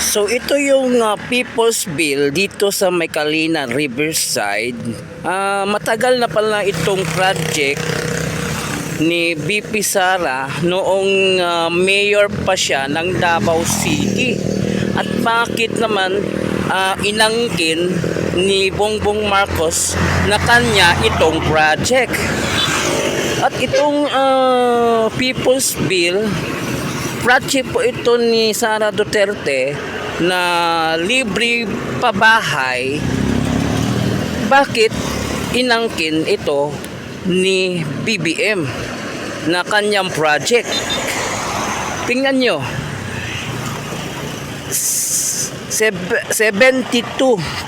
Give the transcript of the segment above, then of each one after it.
So ito yung People's Bill dito sa Maykalina Riverside. Matagal na pala itong project ni BP Sara noong mayor pa siya ng Davao City. At bakit naman inangkin ni Bongbong Marcos na kanya itong project? At itong People's Bill, project po ito ni Sara Duterte na libre pabahay. Bakit inangkin ito ni BBM na kanyang project? Tingnan nyo, 72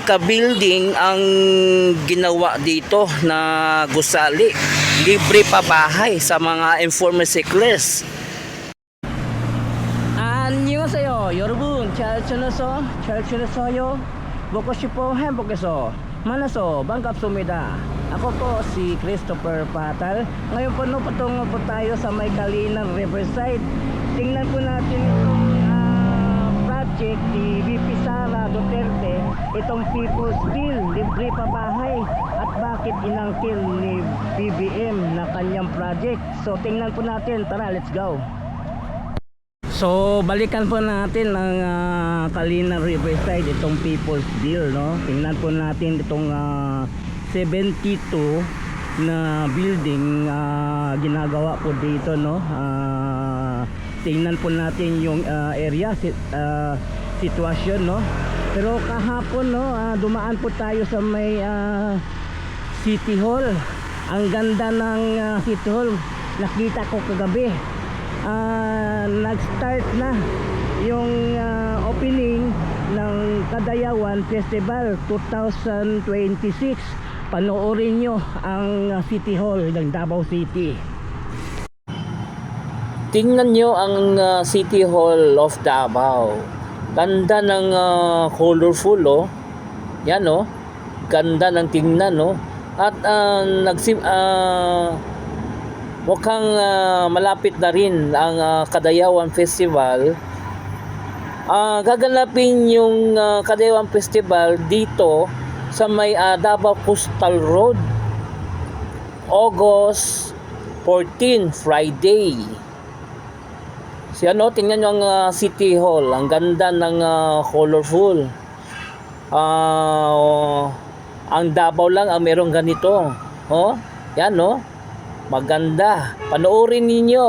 ka-building ang ginawa dito na gusali. Libre pabahay sa mga informal settlers. 안녕하세요 여러분. 잘 지냈어요? 먹고 싶어 행복해서 만나서 반갑습니다. Ako po si Christopher Patal. Ngayon po patungo po tayo sa Maykalina Riverside. Tingnan po natin itong project ni VP Sara Duterte, itong People's Bill, libre pabahay, at bakit inangkin ni BBM na kanyang project. So tingnan po natin, tara, let's go. So balikan po natin ang Kalina Riverside, itong People's Bill, no? Tingnan po natin itong 72 na building ginagawa po dito, no? Tingnan po natin yung area, sitwasyon, no? Pero kahapon, no, dumaan po tayo sa may City Hall. Ang ganda ng City Hall, nakita ko kagabi. Nag-start na yung opening ng Kadayawan Festival 2026. Panoorin nyo ang City Hall ng Davao City. Tingnan nyo ang City Hall of Davao. Ganda ng colorful, oh. Yan, oh. Ganda ng tingnan, oh. At mukhang malapit na rin ang Kadayawan Festival. Gaganapin yung Kadayawan Festival dito sa may Davao Coastal Road, August 14, Friday. So ano, tingnan nyo ang City Hall. Ang ganda ng colorful. Ang Davao lang ang merong ganito. Oh, yan, no? Maganda. Panoorin ninyo.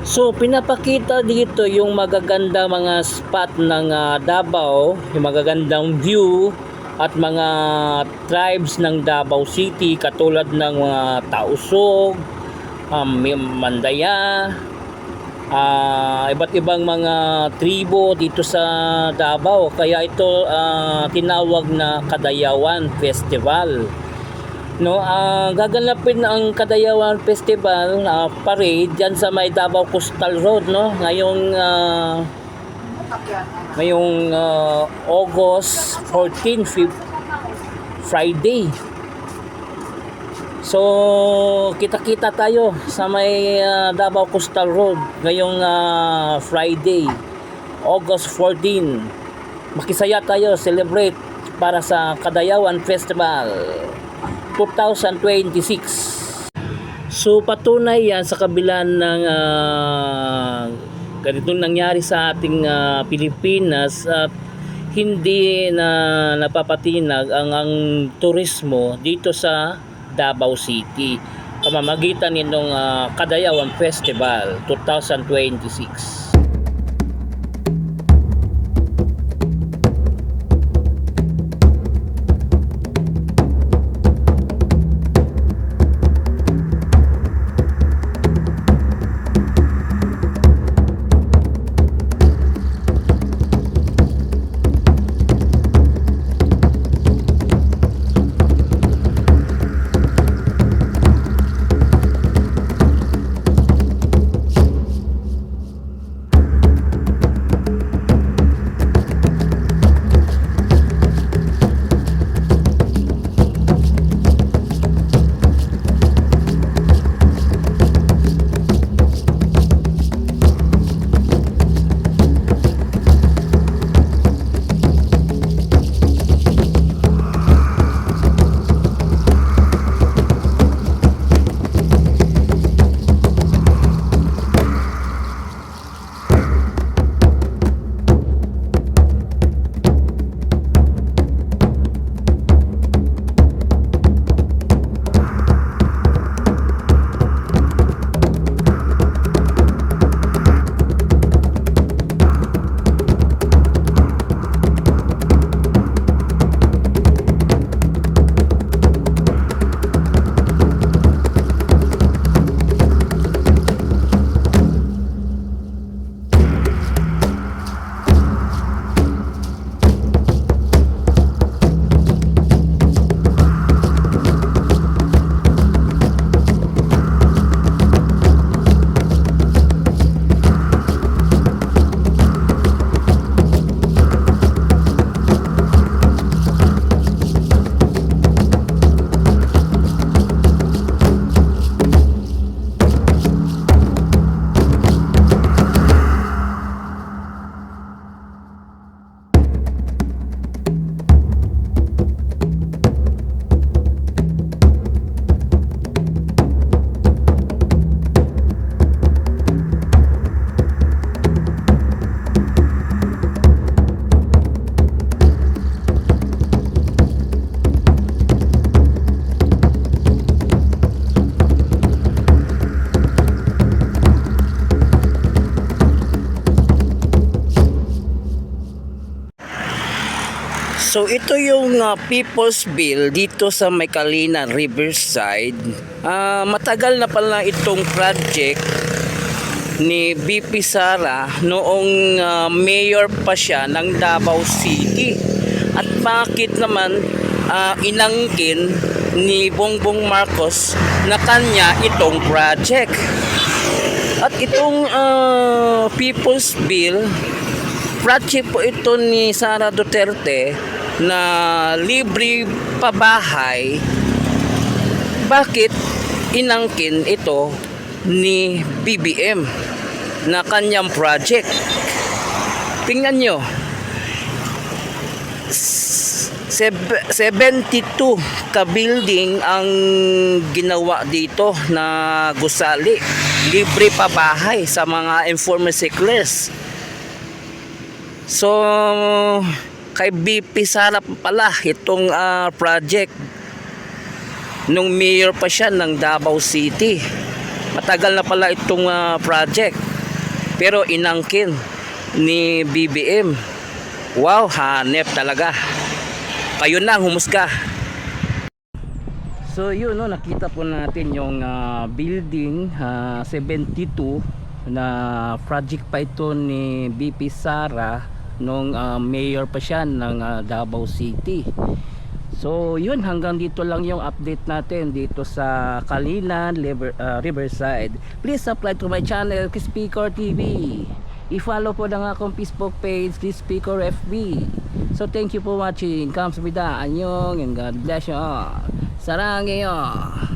So pinapakita dito yung magaganda mga spot ng Davao, yung magagandang view at mga tribes ng Davao City katulad ng mga Tausug, Mandaya, iba't ibang mga tribo dito sa Davao, kaya ito tinawag na Kadayawan Festival. No, gaganapin ang Kadayawan Festival parade diyan sa may Davao Coastal Road, no, ngayong August 14, Friday. So kita-kita tayo sa may Davao Coastal Road ngayong Friday, August 14. Makisaya tayo, celebrate para sa Kadayawan Festival 2026. So patunay yan sa kabila ng ganitong nangyari sa ating Pilipinas at hindi na napapatinag ang turismo dito sa Davao City pamamagitan nitong Kadayawan Festival 2026. So ito yung People's Bill dito sa may Kalina Riverside. Matagal na pala itong project ni BP Sara noong mayor pa siya ng Davao City. At bakit naman inangkin ni Bongbong Marcos na kanya itong project? At itong People's Bill, project po ito ni Sara Duterte na libre pabahay. Bakit inangkin ito ni BBM na kanyang project? Tingnan nyo, 72 ka building ang ginawa dito na gusali, libre pabahay sa mga informal settlers. So kay BP Sara pala itong project nung mayor pa siya ng Davao City. Matagal na pala itong project. pero inangkin ni BBM. Wow, hanep talaga. Kayo na ang humusga. So yun, no, nakita po natin yung building 72 na project pa ito ni BP Sara nung mayor pa siya ng Davao City. So yun, hanggang dito lang yung update natin dito sa Kalinan, Riverside. Please subscribe to my channel, Chris Speaker TV. I-follow po ng akong Facebook page, Chris Speaker FB. So thank you for watching. Kamsahamnida, anyong, and God bless you all. Saranghayo.